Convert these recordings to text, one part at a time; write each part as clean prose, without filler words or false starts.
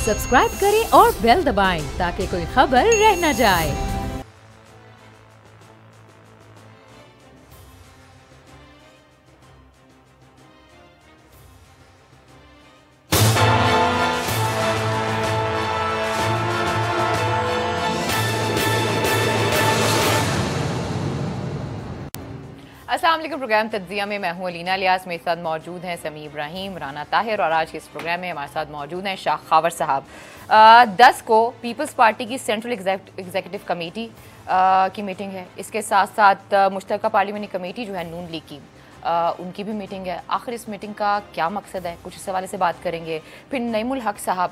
Subscribe करें और bell दबाएं ताकि कोई खबर रह न जाए। अस्सलाम वालेकुम। प्रोग्राम तज्जिया में मैं हूं अलीना लियास। मेरे साथ मौजूद हैं समी इब्राहिम, राना ताहिर और आज के इस प्रोग्राम में हमारे साथ मौजूद हैं शाह खावर साहब। 10 को पीपल्स पार्टी की सेंट्रल एग्जीक्यूटिव कमेटी की मीटिंग है। इसके साथ साथ मुश्तरका पार्लियामेंट्री कमेटी जो है नून लीग की, उनकी भी मीटिंग है। आखिर इस मीटिंग का क्या मकसद है, कुछ इस हवाले से बात करेंगे। फिर नईमुल हक साहब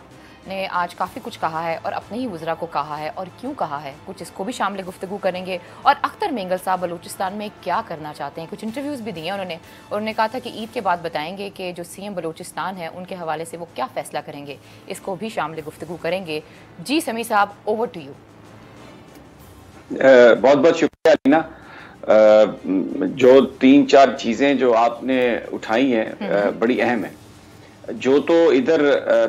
ने आज काफ़ी कुछ कहा है और अपने ही वज़रा को कहा है और क्यों कहा है, कुछ इसको भी शामिल गुफ्तगू करेंगे। और अख्तर मेंगल साहब बलूचिस्तान में क्या करना चाहते हैं, कुछ इंटरव्यूज़ भी दिए उन्होंने कहा था कि ईद के बाद बताएंगे कि जो सीएम बलूचिस्तान है उनके हवाले से वो क्या फ़ैसला करेंगे, इसको भी शामिल गुफ्तगू करेंगे। जी समी साहब, ओवर टू यू। बहुत बहुत शुक्रिया अलीना। जो 3-4 चीज़ें जो आपने उठाई हैं बड़ी अहम है। जो तो इधर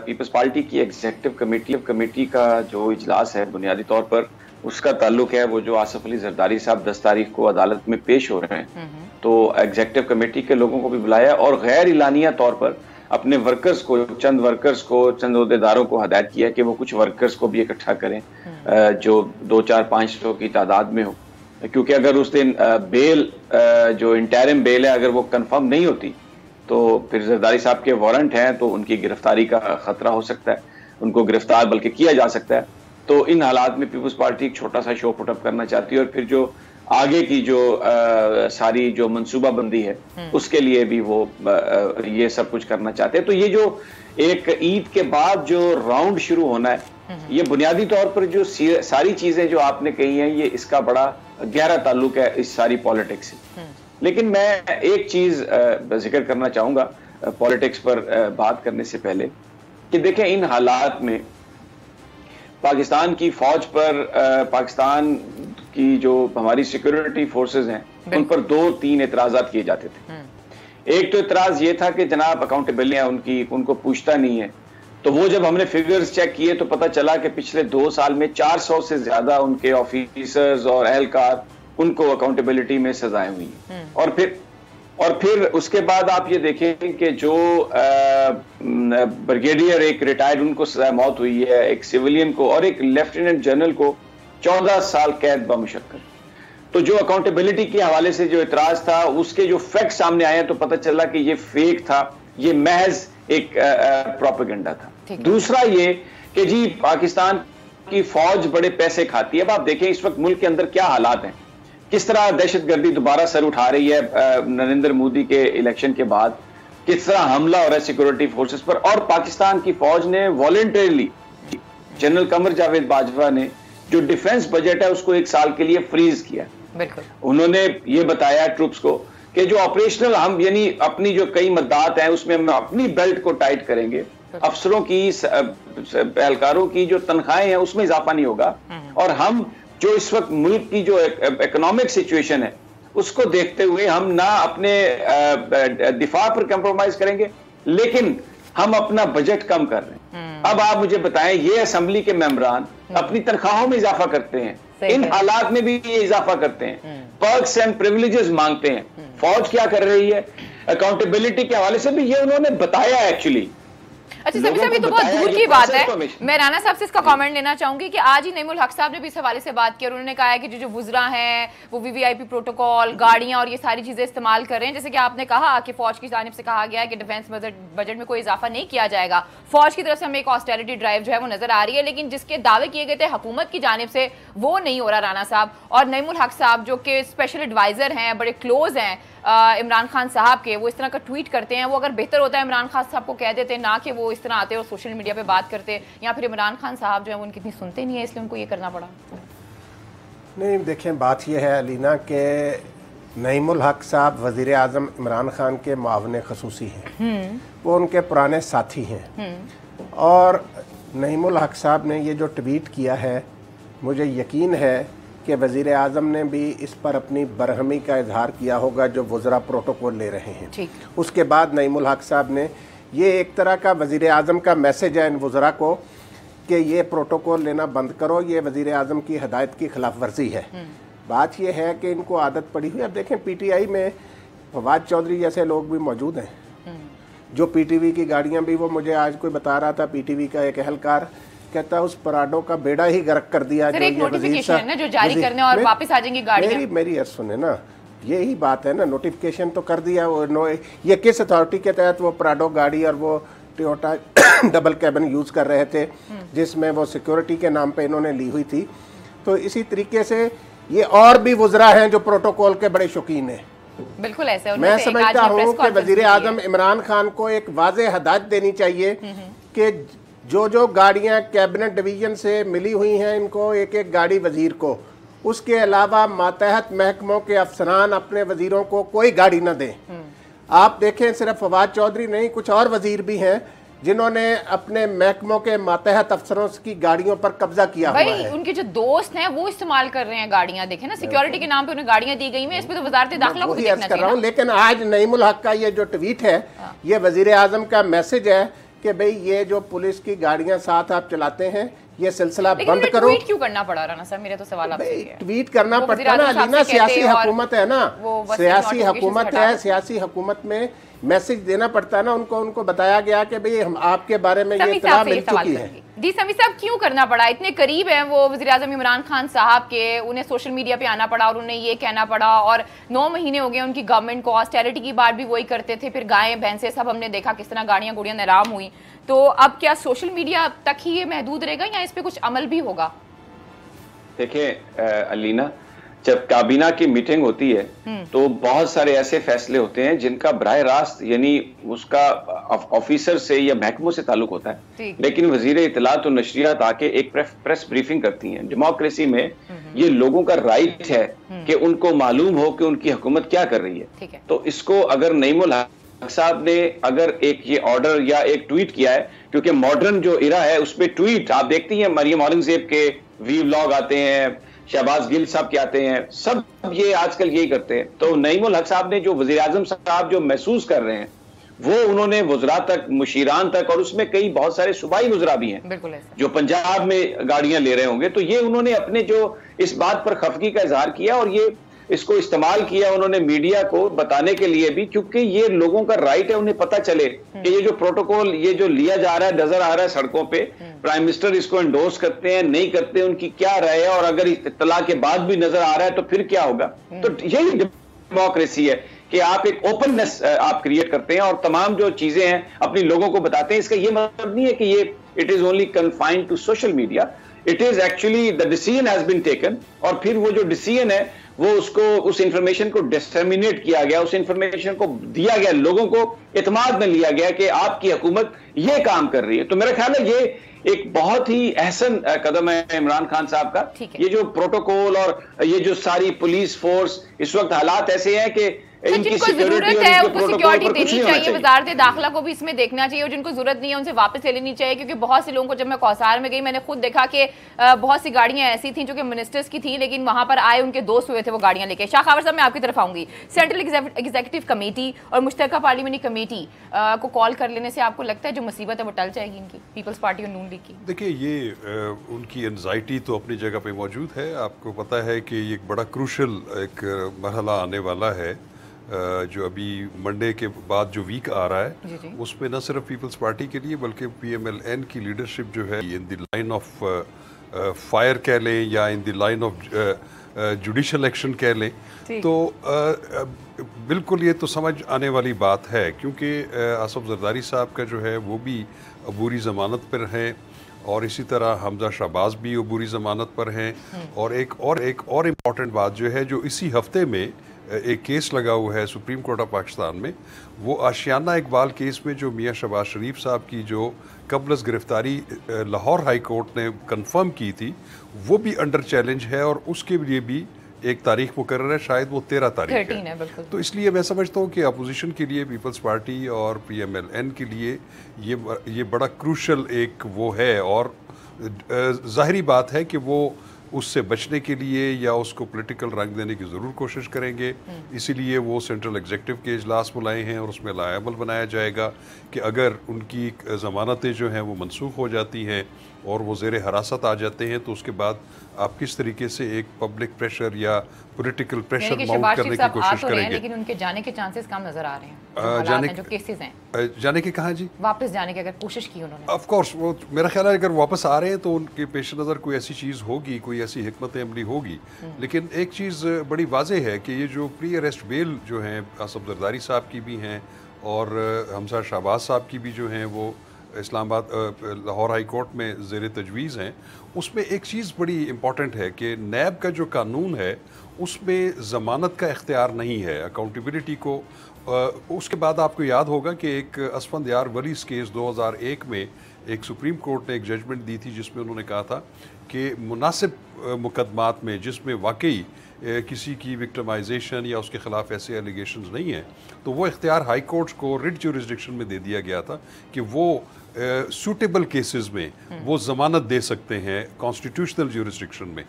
पीपल्स पार्टी की एग्जीक्यूटिव कमेटी का जो इजलास है बुनियादी तौर पर उसका ताल्लुक है वो जो आसिफ अली जरदारी साहब 10 तारीख को अदालत में पेश हो रहे हैं, तो एग्जीक्यूटिव कमेटी के लोगों को भी बुलाया और गैर इलानिया तौर पर अपने वर्कर्स को, चंद ओहदेदारों को हदायत किया कि वो कुछ वर्कर्स को भी इकट्ठा करें जो 200-400-500 की तादाद में हो, क्योंकि अगर उस दिन बेल जो इंटरिम बेल है अगर वो कंफर्म नहीं होती तो फिर जरदारी साहब के वारंट हैं तो उनकी गिरफ्तारी का खतरा हो सकता है, उनको गिरफ्तार बल्कि किया जा सकता है। तो इन हालात में पीपल्स पार्टी एक छोटा सा शो पुटअप करना चाहती है और फिर जो आगे की जो सारी जो मंसूबाबंदी है उसके लिए भी वो ये सब कुछ करना चाहते हैं। तो ये जो एक ईद के बाद जो राउंड शुरू होना है, ये बुनियादी तौर पर जो सारी चीजें जो आपने कही हैं ये इसका बड़ा गहरा ताल्लुक है इस सारी पॉलिटिक्स से। लेकिन मैं एक चीज जिक्र करना चाहूंगा पॉलिटिक्स पर बात करने से पहले कि देखें इन हालात में पाकिस्तान की फौज पर पाकिस्तान की जो हमारी सिक्योरिटी फोर्सेस हैं उन पर 2-3 एतराजात किए जाते थे। एक तो एतराज ये था कि जनाब अकाउंटेबिलिटी उनको पूछता नहीं है, तो वो जब हमने फिगर्स चेक किए तो पता चला कि पिछले 2 साल में 400 से ज्यादा उनके ऑफिसर्स और एहलकार उनको अकाउंटेबिलिटी में सजाएं हुई हैं। और फिर उसके बाद आप ये देखें कि जो ब्रिगेडियर एक रिटायर्ड उनको सजा मौत हुई है, एक सिविलियन को और एक लेफ्टिनेंट जनरल को 14 साल कैद बमुशक्कत। तो जो अकाउंटेबिलिटी के हवाले से जो इतराज था उसके जो फैक्ट सामने आए तो पता चला कि ये फेक था, ये महज एक प्रोपेगेंडा था। दूसरा ये कि जी पाकिस्तान की फौज बड़े पैसे खाती है। अब आप देखें इस वक्त मुल्क के अंदर क्या हालात हैं, किस तरह दहशतगर्दी दोबारा सर उठा रही है नरेंद्र मोदी के इलेक्शन के बाद, किस तरह हमला हो रहा है सिक्योरिटी फोर्सेस पर। और पाकिस्तान की फौज ने वॉलंटरीली जनरल कमर जावेद बाजवा ने जो डिफेंस बजट है उसको 1 साल के लिए फ्रीज किया। बिल्कुल उन्होंने ये बताया ट्रूप्स को कि जो ऑपरेशनल हम यानी अपनी जो कई मद्दात हैं उसमें हम अपनी बेल्ट को टाइट करेंगे, अफसरों की एहलकारों की जो तनख्वाहें हैं उसमें इजाफा नहीं होगा, और हम जो इस वक्त मुल्क की जो इकोनॉमिक सिचुएशन है उसको देखते हुए हम ना अपने दिफा पर कंप्रोमाइज करेंगे लेकिन हम अपना बजट कम कर रहे हैं। अब आप मुझे बताएं, ये असेंबली के मेंबरान अपनी तनख्वाहों में इजाफा करते हैं, इन हालात में भी ये इजाफा करते हैं, पर्क्स एंड प्रिविलेजेस मांगते हैं। फौज क्या कर रही है, अकाउंटेबिलिटी के हवाले से भी ये उन्होंने बताया एक्चुअली। अच्छा सभी साहब, ये तो बहुत दूर की बात है। मैं राना साहब से इसका कमेंट लेना चाहूंगी कि आज ही नईमुल हक साहब ने भी इस हवाले से बात की और उन्होंने कहा है कि जो वुज़रा हैं वो वीवीआईपी प्रोटोकॉल, गाड़ियां और ये सारी चीजें इस्तेमाल कर रहे हैं। जैसे कि आपने कहा कि फौज की जानिब से कहा गया है कि डिफेंस बजट में कोई इजाफा नहीं किया जाएगा। फौज की तरफ से हमें एक ऑस्टेरिटी ड्राइव जो है वो नजर आ रही है, लेकिन जिसके दावे किए गए थे हुकूमत की जानिब से वो नहीं हो रहा। राना साहब और नईमुल हक साहब जो कि स्पेशल एडवाइजर हैं, बड़े क्लोज हैं इमरान खान साहब के, वो इस तरह का ट्वीट करते हैं। वो अगर बेहतर होता है इमरान खान साहब को कह देते ना कि वो इस तरह आते और सोशल मीडिया पे बात करते, या फिर इमरान खान साहब जो है वो उनकी इतनी सुनते नहीं है इसलिए उनको ये करना पड़ा। नहीं देखें, बात यह है अलीना के नईमुल हक साहब वज़ीर आज़म इमरान खान के मुआवन खसूसी हैं, वो उनके पुराने साथी हैं। और नईमुल हक साहब ने ये जो ट्वीट किया है, मुझे यकीन है कि वज़ीर आज़म ने भी इस पर अपनी बरहमी का इजहार किया होगा जो वज़रा प्रोटोकॉल ले रहे हैं। उसके बाद नईमुल हक साहब ने ये एक तरह का वज़ीर आज़म का मैसेज है इन वज़रा को कि ये प्रोटोकॉल लेना बंद करो, ये वज़ीर आज़म की हदायत की खिलाफ वर्जी है। बात ये है कि इनको आदत पड़ी हुई। अब देखें पीटीआई में फवाद चौधरी जैसे लोग भी मौजूद हैं, जो पीटीवी की गाड़ियां भी, वो मुझे आज कोई बता रहा था, पीटीवी का एक एहलकार कहता उस पराडो का बेड़ा ही गर्क कर दिया। जो एक नोटिफिकेशन है ना जो जारी करने और वापस आ जाएंगी गाड़ियां। मेरी अर्ज सुने ना, यही बात है ना, नोटिफिकेशन तो कर दिया वो। ये किस अथॉरिटी के तहत वो पराडो गाड़ी और वो टोयोटा डबल कैबिन यूज कर रहे थे, जिसमें वो सिक्योरिटी के नाम पे इन्होंने ली हुई थी। तो इसी तरीके से ये और भी वुज़रा हैं जो प्रोटोकॉल के बड़े शौकीन हैं। बिल्कुल ऐसे मैं समझता हूँ कि वजीर आजम इमरान खान को एक वाज़ेह हदायत देनी चाहिए कि जो जो गाड़ियाँ कैबिनेट डिवीजन से मिली हुई हैं, इनको एक एक गाड़ी वजीर को, उसके अलावा मातहत महकमों के अफसरान अपने वजीरों को कोई गाड़ी न दें। आप देखें सिर्फ फवाद चौधरी नहीं, कुछ और वजीर भी हैं जिन्होंने अपने महकमों के मातहत अफसरों की गाड़ियों पर कब्जा किया हुआ है। उनके जो दोस्त हैं वो इस्तेमाल कर रहे हैं गाड़ियां, देखें ना, सिक्योरिटी के नाम पे उन्हें गाड़ियां दी गई हैं। इसमें तो वजारत दाखिला को देखना चाहिए ना। लेकिन आज नईमुल हक का ये जो ट्वीट है, ये वजीर आजम का मैसेज है कि भाई ये जो पुलिस की गाड़ियां साथ आप चलाते हैं, ये सिलसिला बंद करो। ट्वीट क्यों करना पड़ा राना साहब? मेरा तो सवाल आपसे है। ट्वीट करना पड़ता है ना अलीना, सियासी हुकूमत है ना, सियासी हुकूमत है, सियासी हुकूमत में मैसेज देना पड़ता है ना उनको। उनको बताया गया कि भाई हम आपके बारे में ये इत्तला मिल चुकी है। जी समी साहब, क्यों करना पड़ा? इतने करीब हैं वो वज़ीर आज़म इमरान खान साहब के, उन्हें सोशल मीडिया पे आना पड़ा और उन्हें ये कहना पड़ा, और 9 महीने हो गए उनकी गवर्नमेंट को। ऑस्टेरिटी की बात भी वही करते थे, फिर गायें भैंसें सब हमने देखा किस तरह गाड़ियां गुड़ियां नीलाम हुई। तो अब क्या सोशल मीडिया तक ही ये महदूद रहेगा या इस पे कुछ अमल भी होगा? देखिए अलीना, जब काबीना की मीटिंग होती है तो बहुत सारे ऐसे फैसले होते हैं जिनका बराह रास्त यानी उसका ऑफिसर से या महकमों से ताल्लुक होता है, लेकिन वजीर इत्तलात और नशरियात आके एक प्रेस ब्रीफिंग करती हैं। डेमोक्रेसी में ये लोगों का राइट है कि उनको मालूम हो कि उनकी हुकूमत क्या कर रही है। तो इसको अगर नईमुल हक साहब ने अगर एक ये ऑर्डर या एक ट्वीट किया है, क्योंकि मॉडर्न जो इरा है उसमें ट्वीट आप देखती हैं, मरियम औरंगजेब के वी व्लॉग आते हैं, शहबाज गिल साहब के आते हैं, सब ये आजकल यही करते हैं। तो नईमुल हक साहब ने जो वजीर आजम साहब जो महसूस कर रहे हैं वो उन्होंने वज़रा तक, मुशीरान तक, और उसमें कई बहुत सारे सूबाई वज़रा भी हैं जो पंजाब में गाड़ियां ले रहे होंगे, तो ये उन्होंने अपने जो इस बात पर खफगी का इजहार किया और ये इसको इस्तेमाल किया उन्होंने मीडिया को बताने के लिए भी, क्योंकि ये लोगों का राइट है, उन्हें पता चले कि ये जो प्रोटोकॉल ये जो लिया जा रहा है, नजर आ रहा है सड़कों पे, प्राइम मिनिस्टर इसको एंडोर्स करते हैं नहीं करते, उनकी क्या राय है, और अगर इत्तला के बाद भी नजर आ रहा है तो फिर क्या होगा। तो यही डेमोक्रेसी है कि आप एक ओपननेस आप क्रिएट करते हैं और तमाम जो चीजें हैं अपनी लोगों को बताते हैं। इसका ये मतलब नहीं है कि ये it is only confined to social media, it is actually the decision has been taken, और फिर वो जो डिसीजन है वो उसको उस इंफॉर्मेशन को डिसमिनेट किया गया, उस इंफॉर्मेशन को दिया गया, लोगों को इत्मीनान में लिया गया कि आपकी हुकूमत ये काम कर रही है। तो मेरा ख्याल है ये एक बहुत ही अहसन कदम है इमरान खान साहब का। ये जो प्रोटोकॉल और ये जो सारी पुलिस फोर्स, इस वक्त हालात ऐसे हैं कि जिनको जरूरत है उनको सिक्योरिटी देनी चाहिए, वजारत दाखिला को भी इसमें देखना चाहिए, और जिनको जरूरत नहीं है उनसे वापस ले लेनी चाहिए। क्योंकि बहुत से लोगों को, जब मैं कौसार में गई मैंने खुद देखा कि बहुत सी गाड़ियां ऐसी थी जो कि मिनिस्टर्स की थी, लेकिन वहां पर आए उनके दोस्त हुए थे वो गाड़ियां लेके। शाह खावर साहब, मैं आपकी तरफ आऊंगी। सेंट्रल एग्जीक्यूटिव कमेटी और मुश्तरका पार्लियामेंट्री कमेटी को कॉल कर लेने से आपको लगता है जो मुसीबत है वो टल जाएगी इनकी, पीपल्स पार्टी और नून लीग की? देखिए, ये उनकी एंजाइटी तो अपनी जगह पे मौजूद है। आपको पता है कि ये एक बड़ा क्रूशल एक मरहला आने वाला है, जो अभी मंडे के बाद जो वीक आ रहा है उसमें न सिर्फ पीपल्स पार्टी के लिए बल्कि PMLN की लीडरशिप जो है in the line of fire कह लें या in the line of judicial action कह लें, तो बिल्कुल ये तो समझ आने वाली बात है। क्योंकि आसफ जरदारी साहब का जो है वो भी अबूरी ज़मानत पर हैं, और इसी तरह हमजा शहबाज भी अबूरी ज़मानत पर हैं। और एक और इम्पॉर्टेंट बात जो है, जो इसी हफ्ते में एक केस लगा हुआ है सुप्रीम कोर्ट ऑफ पाकिस्तान में, वो आशियाना इकबाल केस में जो मियाँ शहबाज शरीफ साहब की जो कबलस गिरफ्तारी लाहौर हाई कोर्ट ने कंफर्म की थी, वो भी अंडर चैलेंज है, और उसके लिए भी एक तारीख मुकर्रर है, शायद वो 13 तारीख है। तो इसलिए मैं समझता हूँ कि अपोजिशन के लिए, पीपल्स पार्टी और PMLN के लिए ये बड़ा क्रूशल एक वो है। और जाहिरी बात है कि वो उससे बचने के लिए या उसको पॉलिटिकल रंग देने की ज़रूर कोशिश करेंगे। इसीलिए वो सेंट्रल एग्जीक्यूटिव के इजलास बुलाए हैं और उसमें लायबल बनाया जाएगा कि अगर उनकी ज़मानतें जो हैं वो मनसूख हो जाती हैं और वो ज़ेर हिरासत आ जाते हैं तो उसके बाद आप किस तरीके से एक पब्लिक प्रेशर या पॉलिटिकल प्रेशर माउंट करने की कोशिश करेंगे। लेकिन उनके जाने के चांसेस कम नजर आ रहे हैं, जाने जो केसेस हैं जाने के कहाँ जी, वापस जाने की अगर कोशिश की उन्होंने। ऑफ कोर्स वो मेरा ख्याल है अगर वापस आ रहे हैं तो उनके पेश नज़र कोई ऐसी चीज़ होगी, कोई ऐसी हिकमत अमली होगी। लेकिन एक चीज़ बड़ी वाज़ेह है कि ये जो प्री अरेस्ट बेल जो हैं आसफ जरदारी साहब की भी हैं और हमजा शहबाज साहब की भी जो हैं वो इस्लामाबाद लाहौर हाई कोर्ट में ज़ेर तजवीज़ हैं, उसमें एक चीज़ बड़ी इम्पॉर्टेंट है कि नैब का जो कानून है उसमें ज़मानत का इख्तियार नहीं है अकाउंटेबिलिटी को। उसके बाद आपको याद होगा कि एक असफंदयार वलीस केस 2001 में एक सुप्रीम कोर्ट ने एक जजमेंट दी थी जिसमें उन्होंने कहा था कि मुनासिब मुकदमात में जिसमें वाकई किसी की विक्टिमाइजेशन या उसके ख़िलाफ़ ऐसे एलिगेशंस नहीं हैं तो वो इख्तियार हाई कोर्ट्स को रिट जुरिस्डिक्शन में दे दिया गया था कि वो सूटेबल केसेस में वो ज़मानत दे सकते हैं कॉन्स्टिट्यूशनल जुरिस्डिक्शन में।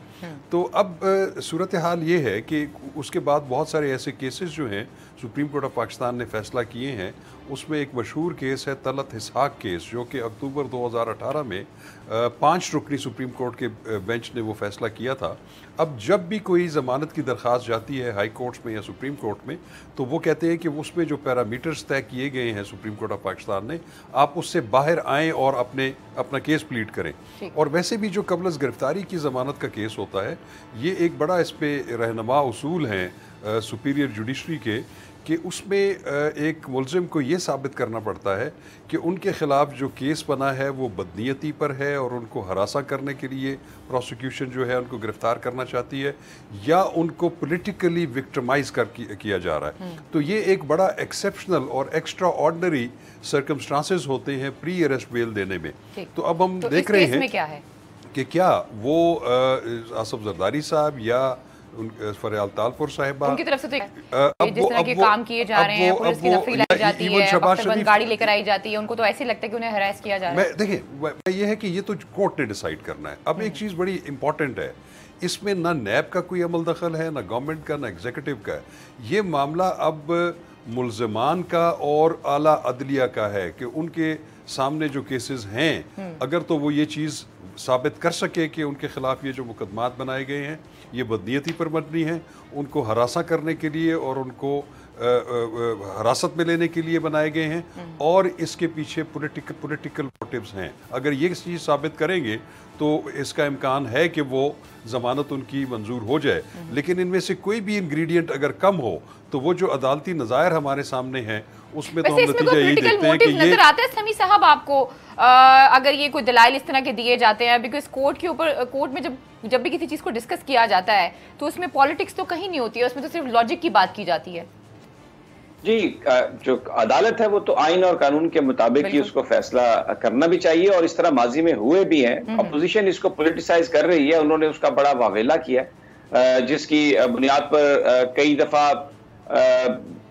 तो अब सूरत हाल ये है कि उसके बाद बहुत सारे ऐसे केसेस जो हैं सुप्रीम कोर्ट ऑफ पाकिस्तान ने फ़ैसला किए हैं। उसमें एक मशहूर केस है तलत इसहाक केस जो कि अक्टूबर 2018 में 5 रुकनी सुप्रीम कोर्ट के बेंच ने वो फ़ैसला किया था। अब जब भी कोई ज़मानत की दरख्वास्त जाती है हाई कोर्ट्स में या सुप्रीम कोर्ट में तो वो कहते हैं कि उसमें जो पैरामीटर्स तय किए गए हैं सुप्रीम कोर्ट ऑफ पाकिस्तान ने आप उससे बाहर आएँ और अपना केस प्लीड करें। और वैसे भी जो कबल गिरफ्तारी की ज़मानत का केस होता है ये एक बड़ा इस पर रहनुमा उसूल हैं सुपीरियर जुडिशरी के कि उसमें एक मुलजिम को ये साबित करना पड़ता है कि उनके ख़िलाफ़ जो केस बना है वो बदनीयती पर है और उनको हरासा करने के लिए प्रोसिक्यूशन जो है उनको गिरफ़्तार करना चाहती है या उनको पॉलिटिकली विक्टिमाइज़ किया जा रहा है। तो ये एक बड़ा एक्सेप्शनल और एक्स्ट्रा ऑर्डनरी सर्कमस्टांसेस होते हैं प्री अरेस्ट बेल देने में। तो अब हम देख रहे हैं क्या है कि क्या वो आसफ जरदारी साहब या फरियाल तालपुर साहिबा उनकी तरफ से तो जिस तरह के काम किए जा रहे हैं, पुलिस की नफरी लाई जाती है, गाड़ी लेकर आई जाती है, उनको तो ऐसे लगता है कि उन्हें हरास किया जा रहा है। देखिए ये है कि ये तो कोर्ट ने डिसाइड करना है। अब एक चीज़ बड़ी इंपॉर्टेंट है, इसमें ना नैब का कोई अमल दखल है, ना गवर्नमेंट का, ना एग्जीक्यूटिव का है। ये मामला अब मुल्ज़मान का और आला अदलिया का है कि उनके सामने जो केसेस हैं अगर तो वो ये चीज़ साबित कर सके कि उनके ख़िलाफ़ ये जो मुकदमात बनाए गए हैं ये बदनीयती पर मबनी है, उनको हरासा करने के लिए और उनको हिरासत में लेने के लिए बनाए गए हैं और इसके पीछे पॉलिटिकल मोटिव्स हैं। अगर ये चीज़ साबित करेंगे तो इसका इम्कान है कि वो ज़मानत उनकी मंजूर हो जाए। लेकिन इनमें से कोई भी इंग्रेडिएंट अगर कम हो तो वो जो अदालती नज़ायर हमारे सामने हैं उसमें तो हम नतीजा यही देखते हैं कि ये आता है। समी साहब आपको अगर ये कोई दलाइल इस तरह के दिए जाते हैं, बिकॉज कोर्ट में जब भी किसी चीज़ को डिस्कस किया जाता है तो उसमें पॉलिटिक्स तो कहीं नहीं होती है, उसमें तो सिर्फ लॉजिक की बात की जाती है। जी, जो अदालत है वो तो आइन और कानून के मुताबिक ही उसको फैसला करना भी चाहिए और इस तरह माजी में हुए भी हैं। अपोजिशन इसको पॉलिटिसाइज कर रही है, उन्होंने उसका बड़ा वावेला किया जिसकी बुनियाद पर कई दफा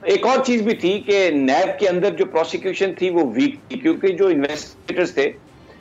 एक और चीज भी थी कि नैब के अंदर जो प्रोसिक्यूशन थी वो वीक थी क्योंकि जो इन्वेस्टिगेटर्स थे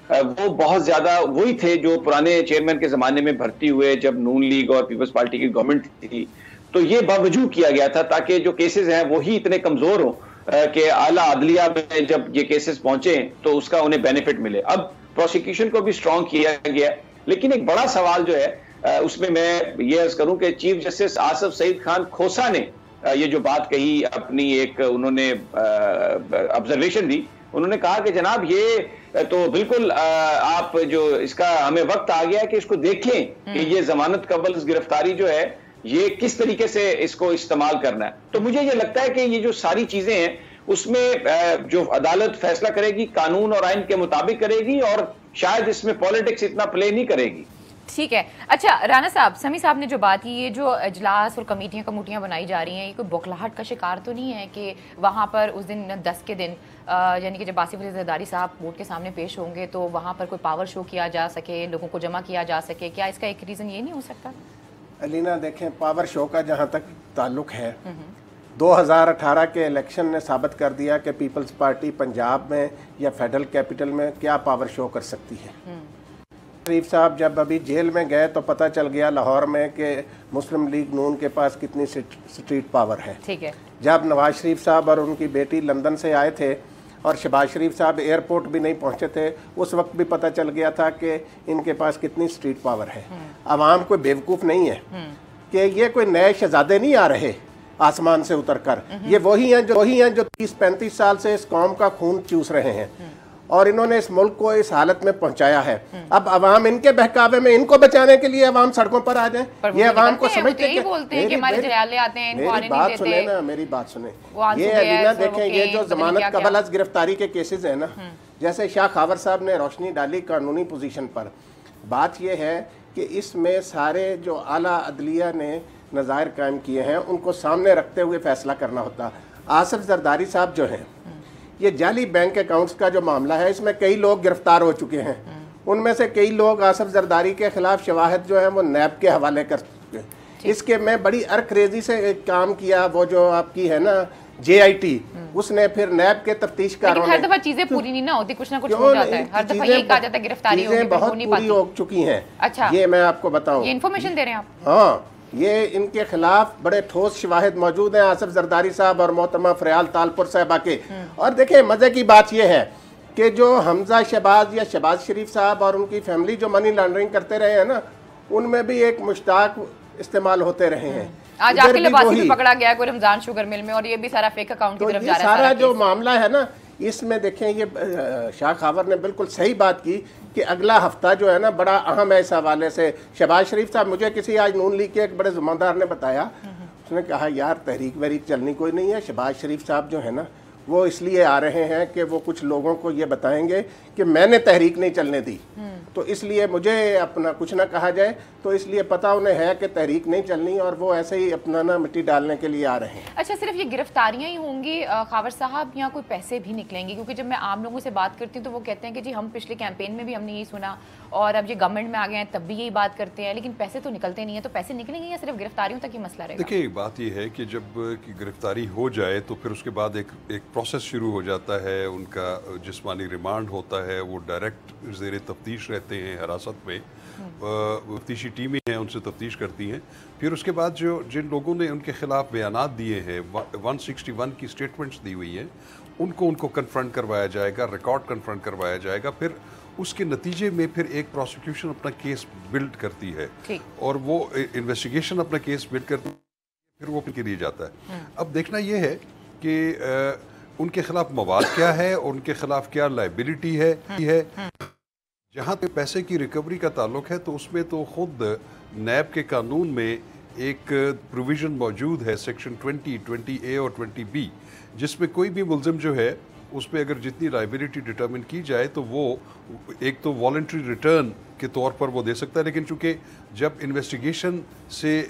वो बहुत ज्यादा वही थे जो पुराने चेयरमैन के जमाने में भर्ती हुए जब नून लीग और पीपल्स पार्टी की गवर्नमेंट थी। तो ये बावजूद किया गया था ताकि जो केसेस हैं वही इतने कमजोर हो कि आला अदलिया में जब ये केसेस पहुंचे तो उसका उन्हें बेनिफिट मिले। अब प्रोसिक्यूशन को भी स्ट्रॉन्ग किया गया, लेकिन एक बड़ा सवाल जो है उसमें मैं ये अर्ज करूं कि चीफ जस्टिस आसफ सईद खान खोसा ने ये जो बात कही अपनी एक उन्होंने ऑब्जर्वेशन दी, उन्होंने कहा कि जनाब ये तो बिल्कुल आप जो इसका हमें वक्त आ गया है कि इसको देखें कि ये जमानत कबल गिरफ्तारी जो है ये किस तरीके से इसको इस्तेमाल करना है। तो मुझे ये लगता है कि ये जो सारी चीजें हैं उसमें जो अदालत फैसला करेगी कानून और आइन के मुताबिक करेगी और शायद इसमें पॉलिटिक्स इतना प्ले नहीं करेगी। ठीक है। अच्छा राना साहब, समी साहब ने जो बात की, ये जो इजलास और कमेटियां बनाई जा रही हैं, ये कोई बौखलाहट का शिकार तो नहीं है कि वहाँ पर उस दिन 10 के दिन यानी कि जब आसिफ अली जरदारी साहब कोर्ट के सामने पेश होंगे तो वहाँ पर कोई पावर शो किया जा सके, लोगों को जमा किया जा सके? क्या इसका एक रीज़न ये नहीं हो सकता? अलीना देखें, पावर शो का जहाँ तक ताल्लुक है 2018 के इलेक्शन ने साबित कर दिया कि पीपल्स पार्टी पंजाब में या फेडरल कैपिटल में क्या पावर शो कर सकती है। शरीफ साहब जब अभी जेल में गए तो पता चल गया लाहौर में कि मुस्लिम लीग नून के पास कितनी स्ट्रीट पावर है। ठीक है। जब नवाज शरीफ साहब और उनकी बेटी लंदन से आए थे और शहबाज शरीफ साहब एयरपोर्ट भी नहीं पहुंचे थे, उस वक्त भी पता चल गया था कि इनके पास कितनी स्ट्रीट पावर है। आवाम कोई बेवकूफ़ नहीं है कि ये कोई नए शहजादे नहीं आ रहे आसमान से उतरकर, ये वही हैं जो 30-35 साल से इस कौम का खून चूस रहे हैं और इन्होंने इस मुल्क को इस हालत में पहुंचाया है। अब अवाम इनके बहकावे में इनको बचाने के लिए अवाम सड़कों पर आ जाए। ये अवाम को समझते हैं कि हमारे जलाले आते हैं, इनको आने नहीं देते। सुने ना, मेरी बात सुने। ये अलीना देखें, ये जो जमानत कबल अज गिरफ्तारी के केसेस हैं ना, जैसे शाह खावर साहब ने रोशनी डाली कानूनी पोजीशन पर, बात ये है कि इसमें सारे जो आला अदलिया ने नज़ायर कायम किए हैं उनको सामने रखते हुए फैसला करना होता। आसिफ जरदारी साहब जो हैं, ये जाली बैंक अकाउंट्स का जो मामला है, इसमें कई लोग गिरफ्तार हो चुके हैं। उनमें से कई लोग आसिफ जरदारी के खिलाफ शवाहिद जो है वो नैब के हवाले कर चुके हैं। इसके में बड़ी अरक्रेजी से एक काम किया, वो जो आपकी है ना JIT, उसने फिर नैब के तफ्तीशकारों ने, हर दफा चीजें पूरी नहीं ना होती, कुछ ना कुछ हो जाता है। हर दफा यही कहा जाता है गिरफ्तारी होगी, बहुत पूरी हो चुकी हैं। अच्छा, ये मैं आपको बताऊं, ये इन्फॉर्मेशन दे रहे हैं आप? हाँ, ये इनके खिलाफ बड़े ठोस शवाहिद मौजूद हैं, आसिफ जरदारी साहब और मोहतरमा फरियाल तालपुर साहबा के। और देखिए मजे की बात यह है कि जो हमजा शहबाज या शहबाज शरीफ साहब और उनकी फैमिली जो मनी लॉन्ड्रिंग करते रहे हैं ना, उनमें भी एक मुश्ताक इस्तेमाल होते रहे हैं। आज आकिल अब्बासी भी पकड़ा गया कोई रमजान शुगर मिल में, और ये भी सारा फेक अकाउंट की तरफ जा रहा है। सारा जो मामला है ना, इसमें देखें ये शाह खावर ने बिल्कुल सही बात की कि अगला हफ्ता जो है ना बड़ा अहम है इस हवाले से। शहबाज शरीफ साहब, मुझे किसी आज नून लीग के एक बड़े जुम्मेदार ने बताया, उसने कहा यार तहरीक वहरीक चलनी कोई नहीं है, शहबाज शरीफ साहब जो है ना वो इसलिए आ रहे हैं कि वो कुछ लोगों को ये बताएंगे कि मैंने तहरीक नहीं चलने दी, तो इसलिए मुझे अपना कुछ ना कहा जाए, तो इसलिए पता उन्हें है कि तहरीक नहीं चलनी और वो ऐसे ही अपना ना मिट्टी डालने के लिए आ रहे हैं। अच्छा, सिर्फ ये गिरफ्तारियां ही होंगी खावर साहब, या कोई पैसे भी निकलेंगे? क्योंकि जब मैं आम लोगों से बात करती हूँ तो वो कहते हैं कि जी हम पिछले कैंपेन में भी हमने यही सुना और अब ये गवर्नमेंट में आ गए हैं तब भी यही बात करते हैं, लेकिन पैसे तो निकलते नहीं है। तो पैसे निकलेंगे या सिर्फ गिरफ्तारियों तक ही मसला रहेगा? देखिए, बात ये है कि जब गिरफ्तारी हो जाए तो फिर उसके बाद एक प्रोसेस शुरू हो जाता है, उनका जिस्मानी रिमांड होता है, वो डायरेक्ट ज़ेरे तफ्तीश रहते हैं हिरासत में, तफ्तीशी टीमें हैं उनसे तफ्तीश करती हैं। फिर उसके बाद जो जिन लोगों ने उनके खिलाफ बयानात दिए हैं, 161 की स्टेटमेंट्स दी हुई हैं, उनको कन्फ्रंट करवाया जाएगा, रिकॉर्ड कन्फ्रंट करवाया जाएगा। फिर उसके नतीजे में फिर एक प्रोसिक्यूशन अपना केस बिल्ड करती है और वो इन्वेस्टिगेशन अपना केस बिल्ड करती है, फिर वो के लिए जाता है। अब देखना ये है कि उनके खिलाफ मवाद क्या है और उनके खिलाफ क्या लाइबिलिटी है। जहाँ पे पैसे की रिकवरी का ताल्लुक है तो उसमें तो खुद नैब के कानून में एक प्रोविज़न मौजूद है, सेक्शन 20A और 20B, जिसमें कोई भी मुल्ज़िम जो है उस पर अगर जितनी लाइबिलिटी डिटर्मिन की जाए तो वो एक तो वॉलंटरी रिटर्न के तौर पर वो दे सकता है, लेकिन चूंकि जब इन्वेस्टिगेशन से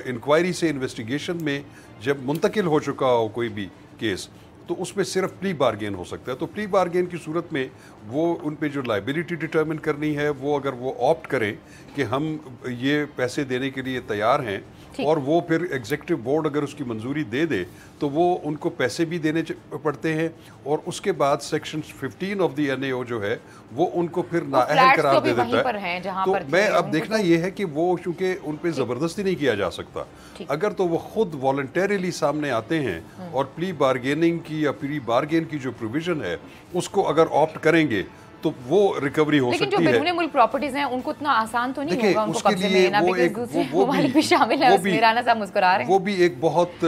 इंक्वायरी से इन्वेस्टिगेशन में जब मुंतकिल हो चुका हो कोई भी केस तो उसमें सिर्फ प्ली बार्गेन हो सकता है। तो प्ली बार्गेन की सूरत में वो उन पे जो लाइबिलिटी डिटर्मिन करनी है, वो अगर वो ऑप्ट करें कि हम ये पैसे देने के लिए तैयार हैं और वो फिर एग्जीक्यूटिव बोर्ड अगर उसकी मंजूरी दे दे तो वो उनको पैसे भी देने पड़ते हैं और उसके बाद सेक्शन 15 ऑफ द NAO जो है वो उनको फिर नाअहल करार दे देता है। तो मैं अब देखना ये है कि वो चूंकि उन पे ज़बरदस्ती नहीं किया जा सकता, अगर तो वो खुद वॉलंटरीली सामने आते हैं और प्ली बार्गेनिंग की या प्री बार्गेन की जो प्रोविजन है उसको अगर ऑप्ट करेंगे तो वो रिकवरी हो सकती है। लेकिन जो बैरून मुल्क प्रॉपर्टीज हैं उनको इतना आसान तो नहीं होगा उनको कब्जे में लेना, वो भी शामिल है उसमें। राना साहब मुस्कुरा रहे हैं। वो भी एक बहुत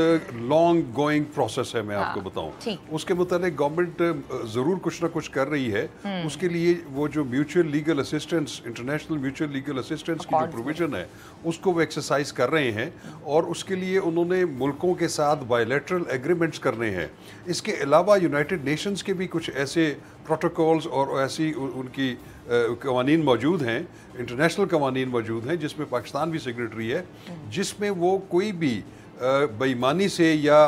लॉन्ग गोइंग प्रोसेस है, मैं आपको बताऊं। उसके मुताबिक गवर्नमेंट जरूर कुछ ना कुछ कर रही है। उसके लिए वो जो mutual legal assistance, international mutual legal assistance की जो प्रोविजन है उसको वो एक्सरसाइज कर रहे हैं और उसके लिए उन्होंने मुल्कों के साथ बायलैटरल एग्रीमेंट्स करने हैं। इसके अलावा यूनाइटेड नेशंस के भी कुछ ऐसे प्रोटोकॉल्स और ऐसी उनकी कवानीन मौजूद हैं, इंटरनेशनल कवानीन मौजूद हैं जिसमें पाकिस्तान भी सिग्नेटरी है, जिसमें वो कोई भी बेईमानी से या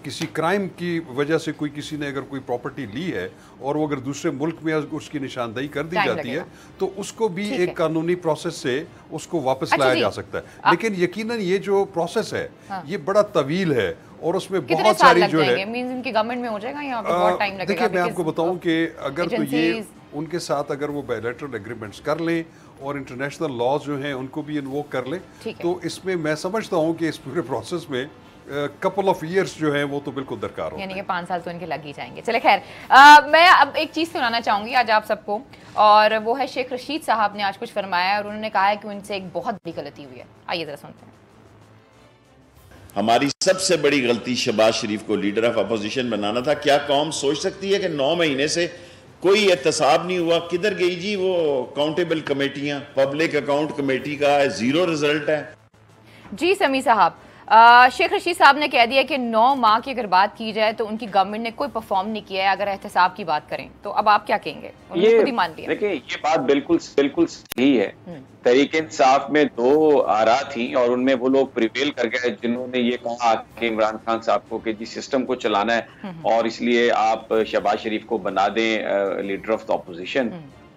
किसी क्राइम की वजह से कोई किसी ने अगर कोई प्रॉपर्टी ली है और वो अगर दूसरे मुल्क में उसकी निशानदही कर दी जाती है तो उसको भी एक कानूनी प्रोसेस से उसको वापस लाया जा सकता है। लेकिन यकीनन ये जो प्रोसेस है ये बड़ा तवील है और उसमें बहुत सारी जो है इनकी गवर्नमेंट में हो जाएगा या बहुत टाइम लगेगा? देखिए, मैं आपको बताऊं कि अगर तो ये उनके साथ अगर वो बायलैटरल एग्रीमेंट्स कर लें और इंटरनेशनल लॉज जो हैं उनको भी इन्वोक कर लें, तो इसमें मैं समझता हूँ कि इस पूरे प्रोसेस में कपल ऑफ ईयर्स जो है वो तो बिल्कुल दरकार हो, यानी कि 5 साल तो इनके लग ही जाएंगे। चले खैर, मैं अब एक चीज़ सुनाना चाहूँगी आज आप सबको, और वो है शेख रशीद साहब ने आज कुछ फरमाया और उन्होंने कहा है कि उनसे एक बहुत बड़ी गलती हुई है। आइए जरा सुनते हैं। हमारी सबसे बड़ी गलती शहबाज शरीफ को लीडर ऑफ अपोजिशन बनाना था। क्या कौम सोच सकती है कि 9 महीने से कोई एहतसाब नहीं हुआ? किधर गई जी वो अकाउंटेबल कमेटियां? पब्लिक अकाउंट कमेटी का 0 रिजल्ट है। जी समी साहब, शेख रशीद साहब ने कह दिया कि 9 माह की अगर बात की जाए तो उनकी गवर्नमेंट ने कोई परफॉर्म नहीं किया है अगर एहतसाब की बात करें तो। अब आप क्या कहेंगे? ये खुद ही मान लिया। देखिए, ये बात बिल्कुल सही है। तहरीक इंसाफ में 2 आरा थी और उनमें वो लोग प्रिवेल कर गए जिन्होंने ये कहा कि इमरान खान साहब को कि जी सिस्टम को चलाना है और इसलिए आप शहबाज शरीफ को बना दें लीडर ऑफ द अपोजिशन।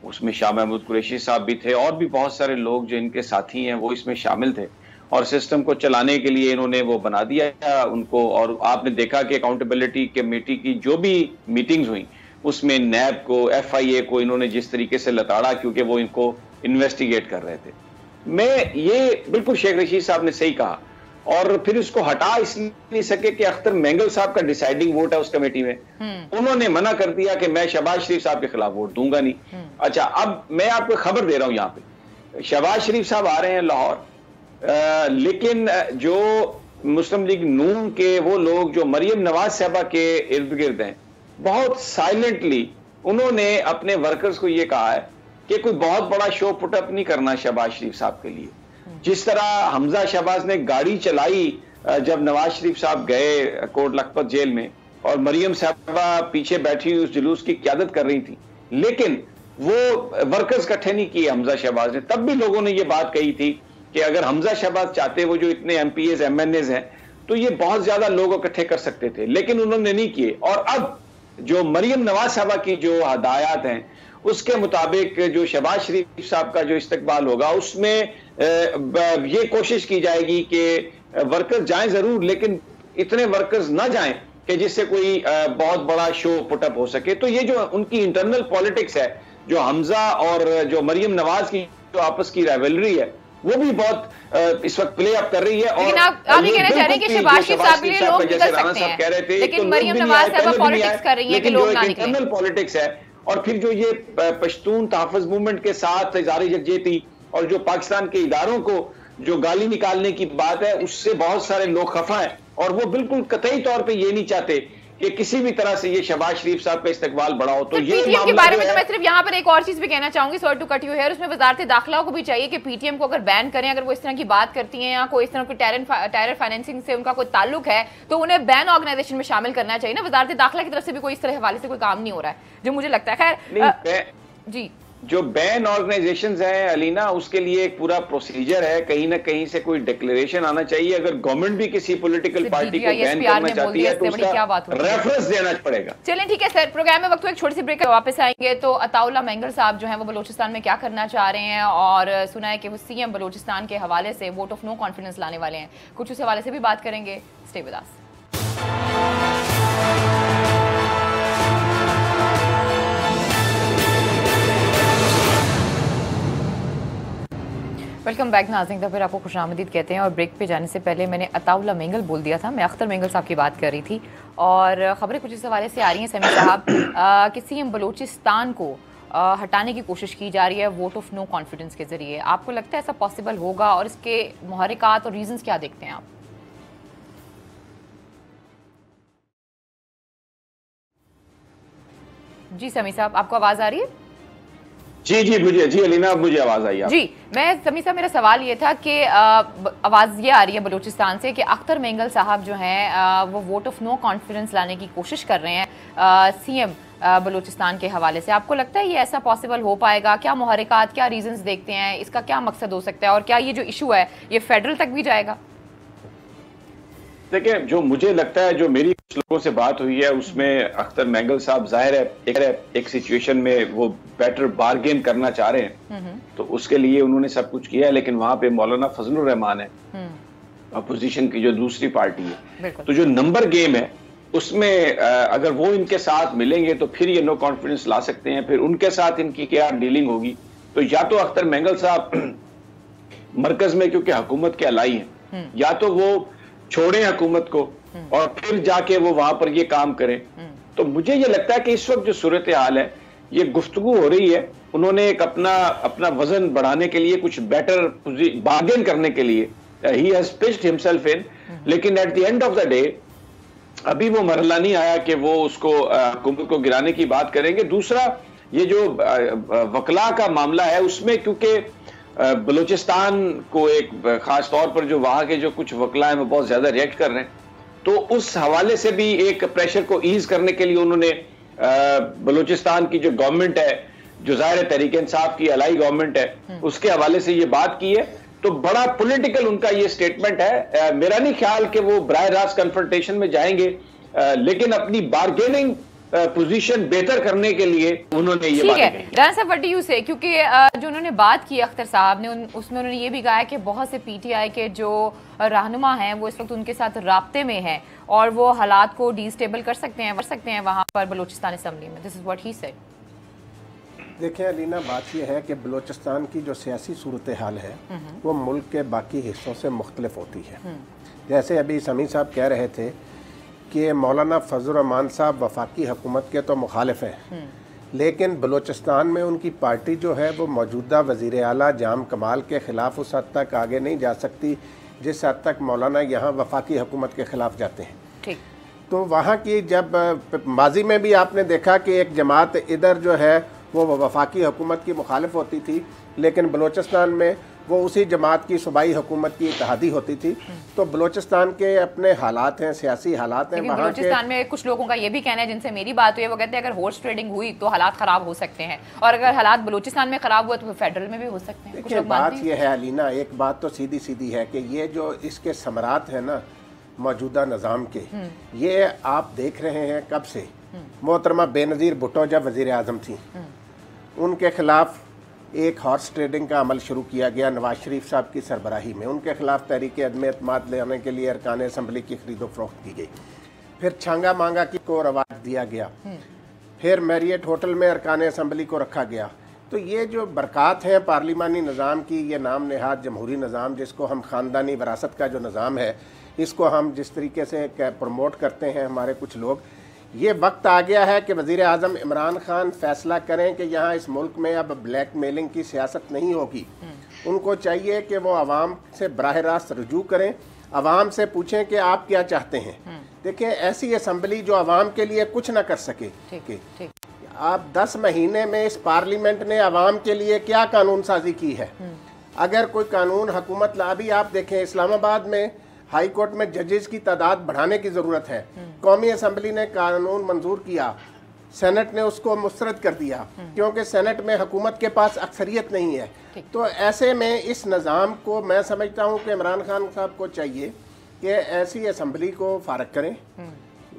उसमें शाह महमूद कुरैशी साहब भी थे और भी बहुत सारे लोग जो इनके साथी हैं वो इसमें शामिल थे और सिस्टम को चलाने के लिए इन्होंने वो बना दिया उनको। और आपने देखा कि अकाउंटेबिलिटी कमेटी की जो भी मीटिंग्स हुई उसमें नैब को, FIA को इन्होंने जिस तरीके से लताड़ा क्योंकि वो इनको इन्वेस्टिगेट कर रहे थे। मैं ये बिल्कुल शेख रशीद साहब ने सही कहा और फिर उसको हटा इसलिए नहीं सके कि अख्तर मेंगल साहब का डिसाइडिंग वोट है उस कमेटी में। उन्होंने मना कर दिया कि मैं शहबाज शरीफ साहब के खिलाफ वोट दूंगा नहीं। अच्छा, अब मैं आपको खबर दे रहा हूं, यहाँ पे शहबाज शरीफ साहब आ रहे हैं लाहौर, लेकिन जो मुस्लिम लीग नून के वो लोग जो मरियम नवाज साहबा के इर्द गिर्द हैं, बहुत साइलेंटली उन्होंने अपने वर्कर्स को ये कहा है कि कोई बहुत बड़ा शो पुटअप नहीं करना शहबाज शरीफ साहब के लिए। जिस तरह हमजा शहबाज ने गाड़ी चलाई जब नवाज शरीफ साहब गए कोट लखपत जेल में और मरियम साहबा पीछे बैठी उस जुलूस की क़यादत कर रही थी, लेकिन वो वर्कर्स इकट्ठे नहीं किए हमजा शहबाज ने। तब भी लोगों ने ये बात कही थी कि अगर हमजा शहबाज चाहते, वो जो इतने MPs MNAs हैं, तो ये बहुत ज्यादा लोग इकट्ठे कर सकते थे, लेकिन उन्होंने नहीं किए। और अब जो मरियम नवाज साहबा की जो हदायत हैं उसके मुताबिक जो शहबाज शरीफ साहब का जो इस्तकबाल होगा उसमें ये कोशिश की जाएगी कि वर्कर्स जाएं जरूर, लेकिन इतने वर्कर्स ना जाएं कि जिससे कोई बहुत बड़ा शो पुटअप हो सके। तो ये जो उनकी इंटरनल पॉलिटिक्स है, जो हमजा और जो मरियम नवाज की जो आपस की राइवलरी है, वो भी बहुत इस वक्त प्ले अप कर रही है। लेकिन आप ये कहना चाह रहे हैं कि शहबाज शरीफ साहब के लिए लोग निकल सकते हैं, कह रहे थे, लेकिन मरियम नवाज साहब पॉलिटिक्स कर रही है कि लोग ना निकलें। इंटरनल पॉलिटिक्स है और फिर जो ये पश्तून तहफ़्फ़ुज़ मूवमेंट के साथ इज़हार यकजहती और जो पाकिस्तान के इदारों को जो गाली निकालने की बात है, उससे बहुत सारे लोग खफा हैं और वो बिल्कुल कतई तौर पे ये नहीं चाहते कि किसी भी तरह से ये शहबाज शरीफ साहब का इस्तकबाल बढ़ा हो। तो ये PTM के बारे में तो मैं सिर्फ यहाँ पर एक और चीज भी कहना चाहूंगी, sorry to cut you here, उसमें वजारत दाखिला को भी चाहिए कि PTM को अगर बैन करें, अगर वो इस तरह की बात करती हैं या कोई इस तरह की टेरर फाइनेंसिंग से उनका कोई ताल्लुक है, तो उन्हें बैन ऑर्गेनाइजेशन में शामिल करना चाहिए ना। वजारत दाखिला की तरफ से भी कोई इस तरह हवाले से कोई काम नहीं हो रहा है, जो मुझे लगता है। खैर जी, जो बैन ऑर्गेनाइजेशंस हैं अलीना, उसके लिए एक पूरा प्रोसीजर है, कहीं ना कहीं से कोई डिक्लेरेशन आना चाहिए। अगर गवर्नमेंट भी किसी पॉलिटिकल पार्टी को बैन करना चाहती है तो उसका रेफरेंस देना पड़ेगा। चलें ठीक है सर, प्रोग्राम में वक्त एक छोटी सी ब्रेक वापस आएंगे। तो अताउल्लाह मेंगल साहब जो हैं वो बलूचिस्तान में क्या करना चाह रहे हैं, और सुना है कि वो CM बलूचिस्तान के हवाले से वोट ऑफ नो कॉन्फिडेंस लाने वाले हैं, कुछ उस हवाले से भी बात करेंगे। Stay with us. Welcome back नाज़रीन, फिर आपको खुशामदीद कहते हैं। और ब्रेक पे जाने से पहले मैंने अताउल्लाह मेंगल बोल दिया था, मैं अख्तर मेंगल साहब की बात कर रही थी। और ख़बरें कुछ इस हवाले से आ रही हैं समी साहब कि CM बलूचिस्तान को हटाने की कोशिश की जा रही है वोट ऑफ नो कॉन्फिडेंस के जरिए। आपको लगता है ऐसा पॉसिबल होगा, और इसके मुहर्रिकात और रीजंस क्या देखते हैं आप? जी समी साहब, आपको आवाज़ आ रही है? जी अलीना, मुझे आवाज आई है। जी, मैं समी साहब, मेरा सवाल ये था कि आवाज़ ये आ रही है बलूचिस्तान से कि अख्तर मेंगल साहब जो हैं वो वोट ऑफ नो कॉन्फिडेंस लाने की कोशिश कर रहे हैं CM बलूचिस्तान के हवाले से। आपको लगता है ये ऐसा पॉसिबल हो पाएगा? क्या मुहर्रिकात, क्या रीजंस देखते हैं, इसका क्या मकसद हो सकता है, और क्या ये जो इशू है ये फेडरल तक भी जाएगा? देखिए, जो मुझे लगता है, जो मेरी कुछ लोगों से बात हुई है उसमें अख्तर मेंगल साहब जाहिर है एक सिचुएशन में वो बेटर बार्गेन करना चाह रहे हैं, तो उसके लिए उन्होंने सब कुछ किया है। लेकिन वहां पे मौलाना फजलुर रहमान है, अपोजिशन की जो दूसरी पार्टी है, तो जो नंबर गेम है उसमें अगर वो इनके साथ मिलेंगे तो फिर ये नो कॉन्फिडेंस ला सकते हैं, फिर उनके साथ इनकी क्या डीलिंग होगी। तो या तो अख्तर मेंगल साहब मरकज में क्योंकि हुकूमत के अलाई हैं, या तो वो छोड़ें हुकूमत को और फिर जाके वो वहां पर ये काम करें। तो मुझे ये लगता है कि इस वक्त जो सूरत हाल है, ये गुफ्तगू हो रही है, उन्होंने एक अपना वजन बढ़ाने के लिए, कुछ बेटर बार्गेन करने के लिए he has pitched himself in, लेकिन at the end of the day अभी वो मरहला नहीं आया कि वो उसको हुकूमत को गिराने की बात करेंगे। दूसरा, ये जो वकला का मामला है, उसमें क्योंकि बलूचिस्तान को एक खास तौर पर जो वहां के जो कुछ वकला हैं वो बहुत ज्यादा रिएक्ट कर रहे हैं, तो उस हवाले से भी एक प्रेशर को ईज करने के लिए उन्होंने बलूचिस्तान की जो गवर्नमेंट है, जो ज़ाहिर तहरीक इंसाफ की अलाई गवर्नमेंट है, उसके हवाले से ये बात की है। तो बड़ा पॉलिटिकल उनका ये स्टेटमेंट है। मेरा नहीं ख्याल कि वो बराह रास्त कन्फ्रंटेशन में जाएंगे, लेकिन अपनी बार्गेनिंग पोजीशन बेहतर करने के लिए उन्होंने ये बात कही। राना साहब, व्हाट डू यू से, क्योंकि जो उन्होंने बात की अख्तर साहब ने, उसमें उन्होंने ये भी कहा है कि बहुत से पीटीआई के जो रहनुमा हैं वो इस वक्त उनके साथ राब्ते में हैं और वो हालात को डिस्टेबल कर सकते हैं वहां पर बलूचिस्तान असम्बली में। This is what he said. देखिए अलीना, बात यह है कि बलूचिस्तान की जो सियासी सूरत हाल है वो मुल्क के बाकी हिस्सों से मुख्तलिफ होती है। जैसे अभी समी साहब कह रहे थे कि मौलाना फजल रहमान साहब वफाकी हुकूमत के तो मुखालिफ हैं, लेकिन बलूचिस्तान में उनकी पार्टी जो है वो मौजूदा वज़ीर आला जाम कमाल के ख़िलाफ़ उस हद तक आगे नहीं जा सकती जिस हद तक मौलाना यहाँ वफाकी हुकूमत के ख़िलाफ़ जाते हैं। ठीक। तो वहाँ की जब माजी में भी आपने देखा कि एक जमात इधर जो है वो वफाकी हुकूमत की मुखालिफ होती थी, लेकिन बलूचिस्तान में वो उसी जमात की सूबाई हुकूमत की इत्तेहादी होती थी। तो बलूचिस्तान के अपने हालात हैं, सियासी हालात हैं। बलूचिस्तान में कुछ लोगों का ये भी कहना है, जिनसे मेरी बात हुई है, वो कहते हैं अगर हॉर्स ट्रेडिंग हुई तो हालात खराब हो सकते हैं, और अगर हालात बलूचिस्तान में खराब हुआ तो फेडरल में भी हो सकते हैं। देखिए बात यह है अलीना, एक बात तो सीधी सीधी है कि ये जो इसके समरात है ना मौजूदा निज़ाम के, ये आप देख रहे हैं कब से। मोहतरमा बेनज़ीर भुट्टो जब वज़ीर आज़म थी, उनके खिलाफ एक हॉर्स ट्रेडिंग का अमल शुरू किया गया नवाज शरीफ साहब की सरबराही में। उनके खिलाफ तहरीक अदम एतमाद लेने के लिए अरकान असम्बली की खरीदो फरोख्त की गई। फिर छांगा मांगा की को रवाज दिया गया। फिर मैरियट होटल में अरकान असम्बली को रखा गया। तो ये जो बरक़ात हैं पार्लिमानी निज़ाम की, ये नाम नहाद जमहूरी निज़ाम, जिसको हम ख़ानदानी विरासत का जो निज़ाम है, इसको हम जिस तरीके से प्रमोट करते हैं हमारे कुछ लोग, ये वक्त आ गया है कि वज़ीर आज़म इमरान खान फैसला करें कि यहाँ इस मुल्क में अब ब्लैक मेलिंग की सियासत नहीं होगी। उनको चाहिए कि वो आवाम से बराह रास्त रुजू करें, आवाम से पूछें कि आप क्या चाहते हैं। देखिए ऐसी असम्बली जो आवाम के लिए कुछ ना कर सके। ठीक। आप 10 महीने में इस पार्लियामेंट ने आवाम के लिए क्या कानून साजी की है। अगर कोई कानून हुकूमत ला, अभी आप देखें इस्लामाबाद में हाई कोर्ट में जजेस की तादाद बढ़ाने की ज़रूरत है। कौमी असम्बली ने कानून मंजूर किया, सेनेट ने उसको मुस्तरद कर दिया, क्योंकि सेनेट में हुकूमत के पास अक्सरियत नहीं है। तो ऐसे में इस निज़ाम को मैं समझता हूँ कि इमरान खान साहब को चाहिए कि ऐसी असम्बली को फारग करें।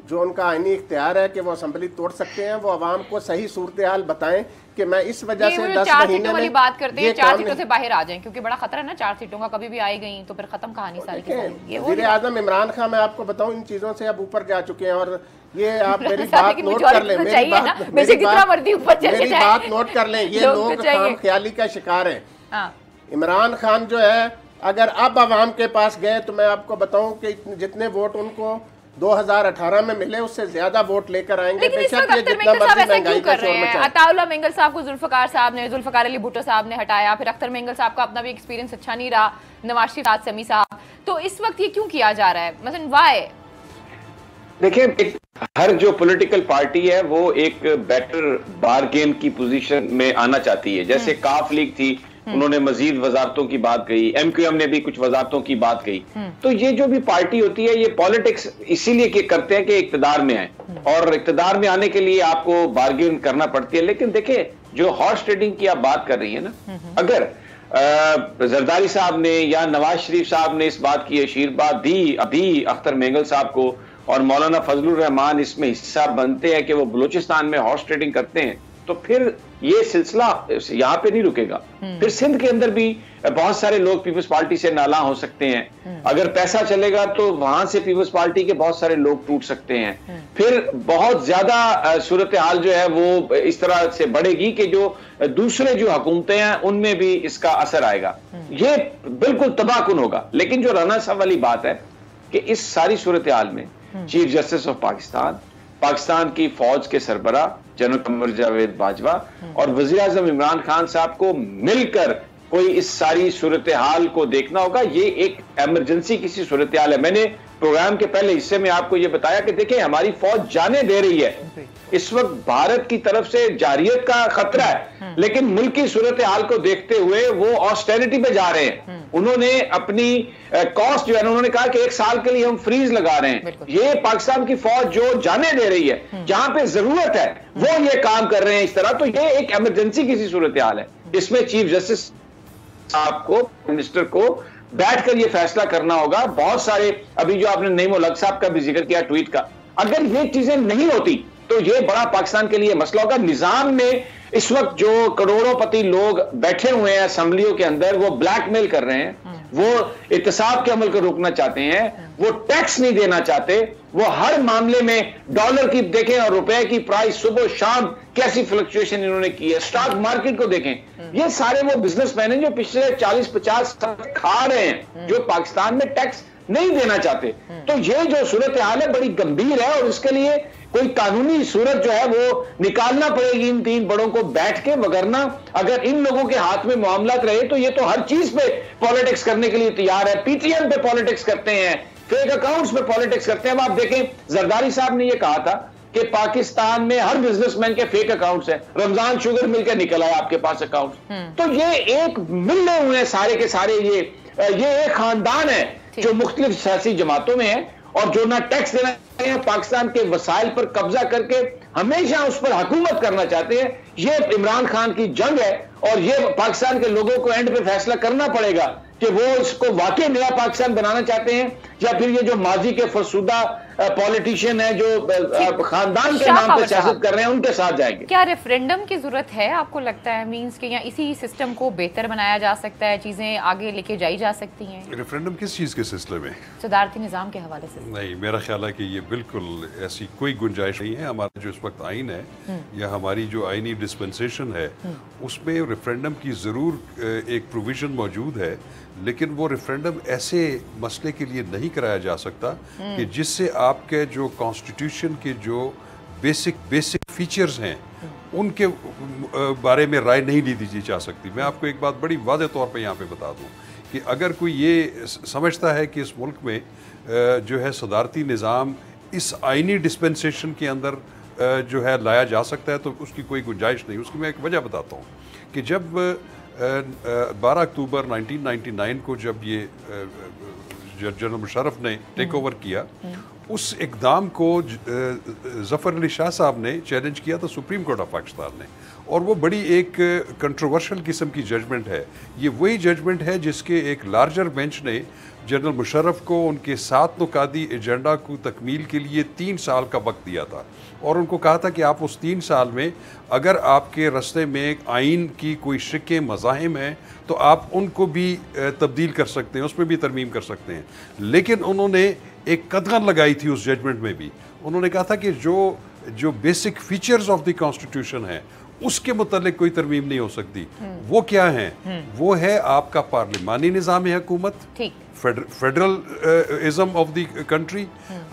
जो उनका आईनी इख्तियार है कि वो असम्बली तोड़ सकते हैं, वो आवाम को सही सूरत हाल बताएं कि मैं इस वजह से 10 महीने में बात करते हैं 4 सीटों से बाहर आ जाएं, क्योंकि बड़ा खतरा है ना 4 सीटों का, कभी भी आई गई तो फिर खत्म कहानी सारी की सारी। वज़ीर आज़म इमरान खान, मैं आपको बताऊं, इन चीजों से अब ऊपर जा चुके हैं। और ये आप मेरी बात नोट कर लें, मेरी बात नोट कर लें, ये लोग खामख्याली का शिकार हैं। इमरान खान जो है अगर अब आवाम के पास गए तो मैं आपको बताऊं कि जितने वोट उनको 2018 में मिले उससे ज्यादा वोट लेकर आएंगे। बेशक ये जितना मर्जी महंगाई का शोर मचाए। अताउल्लाह मेंगल साहब को जुल्फकार अली भुट्टो साहब ने हटाया, फिर अख्तर मेंगल साहब का अपना भी एक्सपीरियंस अच्छा नहीं रहा, नवाज शरीफ समी साहब, तो इस वक्त ये क्यों किया जा रहा है, मतलब व्हाई? देखिए हर जो पॉलिटिकल पार्टी है वो एक बेटर बारगेन की पोजीशन में आना चाहती है। जैसे काफ लीग थी, उन्होंने मजीद वजारतों की बात कही, MQM ने भी कुछ वजारतों की बात कही। तो ये जो भी पार्टी होती है ये पॉलिटिक्स इसीलिए करते हैं कि इक्तदार में आए, और इक्तदार में आने के लिए आपको बार्गेन करना पड़ती है। लेकिन देखिए जो हॉर्स ट्रेडिंग की आप बात कर रही है ना, अगर जरदारी साहब ने या नवाज शरीफ साहब ने इस बात की आशीर्वाद दी अभी अख्तर मेंगल साहब को, और मौलाना फजलुर रहमान इसमें हिस्सा बनते हैं कि वो बलूचिस्तान में हॉर्स ट्रेडिंग करते हैं, तो फिर ये सिलसिला यहाँ पे नहीं रुकेगा। फिर सिंध के अंदर भी बहुत सारे लोग पीपल्स पार्टी से नाला हो सकते हैं। अगर पैसा चलेगा तो वहां से पीपल्स पार्टी के बहुत सारे लोग टूट सकते हैं। फिर बहुत ज्यादा सूरत हाल जो है वो इस तरह से बढ़ेगी कि जो दूसरे जो हुकूमतें हैं उनमें भी इसका असर आएगा। ये बिल्कुल तबाहकुन होगा। लेकिन जो राना साहब वाली बात है कि इस सारी सूरत हाल में chief justice of Pakistan, Pakistan की फौज के सरबरा जनरल कमर जावेद बाजवा और वजीर आजम इमरान खान साहब को मिलकर कोई इस सारी सूरत हाल को देखना होगा। ये एक इमरजेंसी किसी सूरत हाल है। मैंने प्रोग्राम के पहले हिस्से में आपको ये बताया कि देखिए हमारी फौज जाने दे रही है। इस वक्त भारत की तरफ से जारियत का खतरा है, लेकिन मुल्क की सूरत हाल को देखते हुए वो ऑस्टेरिटी पे जा रहे हैं। उन्होंने अपनी कॉस्ट जो है उन्होंने कहा कि 1 साल के लिए हम फ्रीज लगा रहे हैं। ये पाकिस्तान की फौज जो जाने दे रही है, जहां पे जरूरत है वो ये काम कर रहे हैं इस तरह। तो ये एक इमरजेंसी किसी सूरत हाल है। इसमें चीफ जस्टिस साहब को, मिनिस्टर को बैठकर ये फैसला करना होगा। बहुत सारे अभी जो आपने नईम उल हक साहब का भी जिक्र किया ट्वीट का, अगर ये चीजें नहीं होती तो ये बड़ा पाकिस्तान के लिए मसला होगा। निजाम में इस वक्त जो करोड़ोंपति लोग बैठे हुए हैं असेंबलियों के अंदर, वो ब्लैकमेल कर रहे हैं, वो इत्तेसाब के अमल को रोकना चाहते हैं, वो टैक्स नहीं देना चाहते, वो हर मामले में डॉलर की देखें और रुपए की प्राइस सुबह शाम कैसी फ्लक्चुएशन इन्होंने की है, स्टॉक मार्केट को देखें। ये सारे वो बिजनेसमैन हैं जो पिछले 40-50 साल खा रहे हैं, जो पाकिस्तान में टैक्स नहीं देना चाहते। तो ये जो सूरत हाल है बड़ी गंभीर है और इसके लिए कोई कानूनी सूरत जो है वो निकालना पड़ेगी इन 3 बड़ों को बैठ के। वगरना अगर इन लोगों के हाथ में मामलात रहे तो ये तो हर चीज पे पॉलिटिक्स करने के लिए तैयार है। पीटीएम पे पॉलिटिक्स करते हैं, फेक अकाउंट्स पे पॉलिटिक्स करते हैं। अब आप देखें, जरदारी साहब ने ये कहा था कि पाकिस्तान में हर बिजनेसमैन के फेक अकाउंट्स हैं। रमजान शुगर मिलकर निकल आया आपके पास अकाउंट। तो ये एक मिलने हुए हैं सारे के सारे। ये एक खानदान है जो मुख्तलिफ सियासी जमातों में है और जो ना टैक्स देना चाहते हैं, पाकिस्तान के वसाइल पर कब्जा करके हमेशा उस पर हुकूमत करना चाहते हैं। ये इमरान खान की जंग है और ये पाकिस्तान के लोगों को एंड पे फैसला करना पड़ेगा कि वो इसको वाकई नया पाकिस्तान बनाना चाहते हैं या फिर ये जो माजी के फरसुदा पॉलिटिशियन है जो खानदान के नाम पे सियासत कर रहे हैं उनके साथ जाएंगे। क्या रेफरेंडम की जरूरत है आपको लगता है? मींस के या इसी सिस्टम को बेहतर बनाया जा सकता है, चीजें आगे लेके जाई जा सकती हैं? रेफरेंडम किस चीज़ के सिलसिले में? सदारती निज़ाम के हवाले से? नहीं, मेरा ख्याल है कि ये बिल्कुल ऐसी कोई गुंजाइश नहीं है। हमारा जो इस वक्त आइन है या हमारी जो आइनी डिस्पेंसेशन है उसमें रेफरेंडम की ज़रूर एक प्रोविज़न मौजूद है, लेकिन वो रेफरेंडम ऐसे मसले के लिए नहीं कराया जा सकता कि जिससे आपके जो कॉन्स्टिट्यूशन के जो बेसिक फीचर्स हैं उनके बारे में राय नहीं ली दी जा सकती। मैं आपको एक बात बड़ी वाज़ेह तौर पे यहाँ पे बता दूँ कि अगर कोई ये समझता है कि इस मुल्क में जो है सदारती निज़ाम इस आइनी डिस्पेंसेशन के अंदर जो है लाया जा सकता है तो उसकी कोई गुंजाइश नहीं। उसकी मैं एक वजह बताता हूँ कि जब 12 अक्टूबर 1999 को जब ये जनरल मुशर्रफ ने टेक ओवर किया, उस इकदाम को ज़फ़र अली शाह साहब ने चैलेंज किया था सुप्रीम कोर्ट ऑफ पाकिस्तान ने, और वो बड़ी एक कंट्रोवर्शियल किस्म की जजमेंट है। ये वही जजमेंट है जिसके एक लार्जर बेंच ने जनरल मुशर्रफ को उनके 7 नुकाती एजेंडा को तकमील के लिए 3 साल का वक्त दिया था और उनको कहा था कि आप उस 3 साल में अगर आपके रास्ते में आइन की कोई शिक्के मज़ाहिम हैं तो आप उनको भी तब्दील कर सकते हैं, उसमें भी तरमीम कर सकते हैं। लेकिन उन्होंने एक कदगन लगाई थी उस जजमेंट में भी। उन्होंने कहा था कि जो basic features of the constitution है उसके मुतालिक कोई तरमीम नहीं हो सकती। वो क्या है? वो है आपका पार्लिमानी निज़ाम हुकूमत, फेडरलिज्म ऑफ द कंट्री,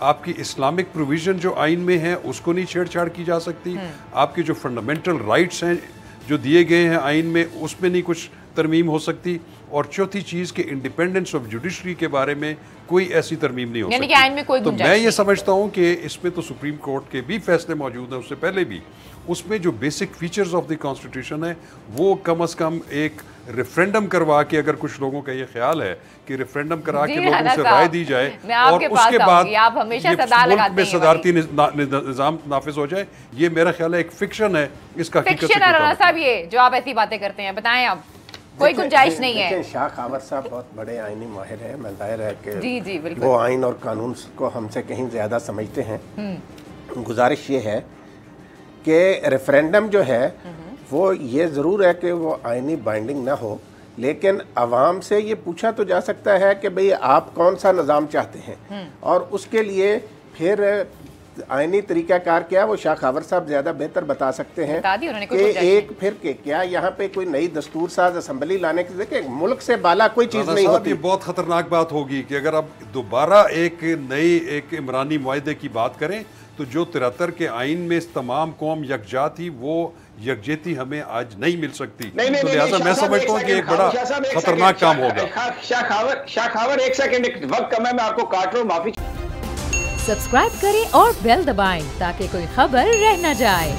आपकी इस्लामिक प्रोविजन जो आइन में है उसको नहीं छेड़छाड़ की जा सकती, आपके जो फंडामेंटल राइट्स हैं जो दिए गए हैं आइन में उसमें नहीं कुछ तरमीम हो सकती, और चौथी चीज़ के इंडिपेंडेंस ऑफ जुडिशरी के बारे में कोई ऐसी तरमीम नहीं हो सकती। आइन में कोई तो मैं ये समझता हूँ कि इसमें तो सुप्रीम कोर्ट के भी फैसले मौजूद हैं, उससे पहले भी उसमें जो basic features of the constitution है वो कम अज़ कम एक रेफरेंडम करवा के, अगर कुछ लोगों का ये ख्याल है कि रेफरेंडम करा के लोगों से राय दी जाए और उसके बाद मुल्क में सदारती निज़ाम नाफिज हो जाए, ये मेरा ख्याल है एक फिक्शन है। इसका साहब ये जो आप ऐसी बातें करते हैं बताएं आप, कोई गुंजाइश नहीं है। शाह खावर साहब बहुत बड़े आईनी माहिर है, मैं जाहिर है कि जी बिल्कुल वो आइन और कानून को हमसे कहीं ज़्यादा समझते हैं। गुजारिश ये है कि रेफरेंडम जो है वो ये ज़रूर है कि वो आइनी बाइंडिंग ना हो, लेकिन आवाम से ये पूछा तो जा सकता है कि भाई आप कौन सा निज़ाम चाहते हैं, और उसके लिए फिर आइनी तरीक़ाकार क्या, वो शाह खावर साहब ज़्यादा बेहतर बता सकते हैं कि एक फिर के क्या यहाँ पे कोई नई दस्तूर साज असम्बली लाने की, देखिए मुल्क से बाला कोई चीज़ नहीं होती। ये बहुत खतरनाक बात होगी कि अगर आप दोबारा एक नई एक इमरानी मुआहदे की बात करें तो जो 73 के आइन में तमाम कौम यकजा थी वो यकजहती हमें आज नहीं मिल सकती। तो लिहाजा मैं समझता हूँ कि एक बड़ा खतरनाक काम होगा। शाह खावर एक सेकंड, वक्त कम है, मैं आपको काट रहा हूँ, माफी। सब्सक्राइब करें और बेल दबाएं ताकि कोई खबर रह न जाए।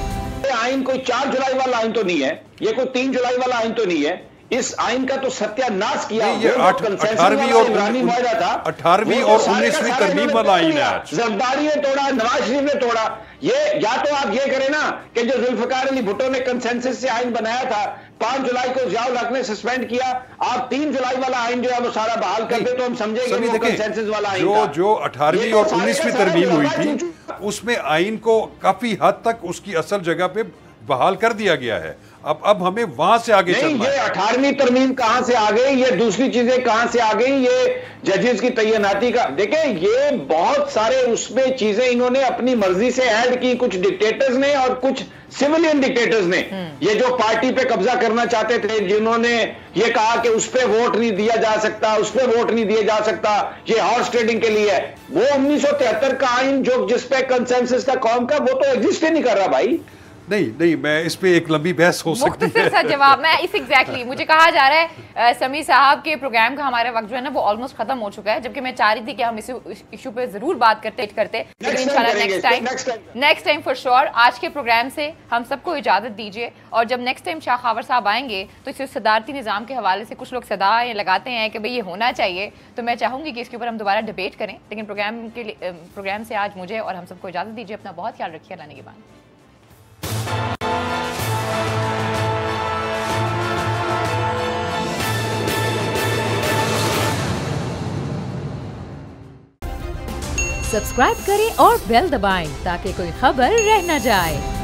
आइन कोई 4 जुलाई वाला आइन तो नहीं है, ये कोई 3 जुलाई वाला आइन तो नहीं है। इस आइन का तो सत्यानाश किया ये 18वीं और 19वीं तरमीम वाला आइन है। जरदारी ने तोड़ा, नवाज शरीफ ने तोड़ा। ये या तो आप ये करें ना कि जो जुल्फकार अली भुट्टो ने कंसेंसस से आइन बनाया था, 5 जुलाई को जियाउल हक ने सस्पेंड किया, आप 3 जुलाई वाला आइन जो है वो सारा बहाल कर दे तो हम समझेंगे वो कंसेंसस वाला आइन। जो 18वीं और 19वीं तरमीम हुई थी उसमें आइन को काफी हद तक उसकी असल जगह पे बहाल कर दिया गया है। अब हमें वहां से आगे चलना है। ये 18वीं तरमीम कहां से आ गई, ये दूसरी चीजें कहां से आ गई, ये जजेस की तैनाती का देखें, ये बहुत सारे उसमें चीजें इन्होंने अपनी मर्जी से ऐड की, कुछ डिक्टेटर्स ने और कुछ सिविलियन डिक्टेटर्स ने। ये जो पार्टी पे कब्जा करना चाहते थे, जिन्होंने ये कहा कि उस पर वोट नहीं दिया जा सकता, उस पर वोट नहीं दिया जा सकता, ये हॉर्स ट्रेडिंग के लिए है, वो 1973 का आइन जो जिसपे कंसेंसस था कौम का, वो तो एग्जिस्ट ही नहीं कर रहा भाई। नहीं, मैं इस पे एक लंबी बहस हो सकती है। मुख्तसर सा जवाब मैं इस एग्जैक्टली मुझे कहा जा रहा है समी साहब के प्रोग्राम का हमारा वक्त जो है ना वो ऑलमोस्ट खत्म हो चुका है, जबकि मैं चाह रही थी कि हम इस इशू पे जरूर बात करते लेकिन इंशाल्लाह नेक्स्ट टाइम फॉर श्योर। आज के प्रोग्राम से हम सबको इजाजत दीजिए, और जब नेक्स्ट टाइम शाह खावर साहब आएंगे तो इस सदारती निज़ाम के हवाले से कुछ लोग सदाएं लगाते हैं कि भाई ये होना चाहिए, तो मैं चाहूंगी कि इसके ऊपर हम दोबारा डिबेट करें। लेकिन प्रोग्राम से आज मुझे और हम सबको इजाजत दीजिए। अपना बहुत ख्याल रखिए। अल्लाह निगहबान। सब्सक्राइब करें और बेल दबाएं ताकि कोई खबर रह न जाए।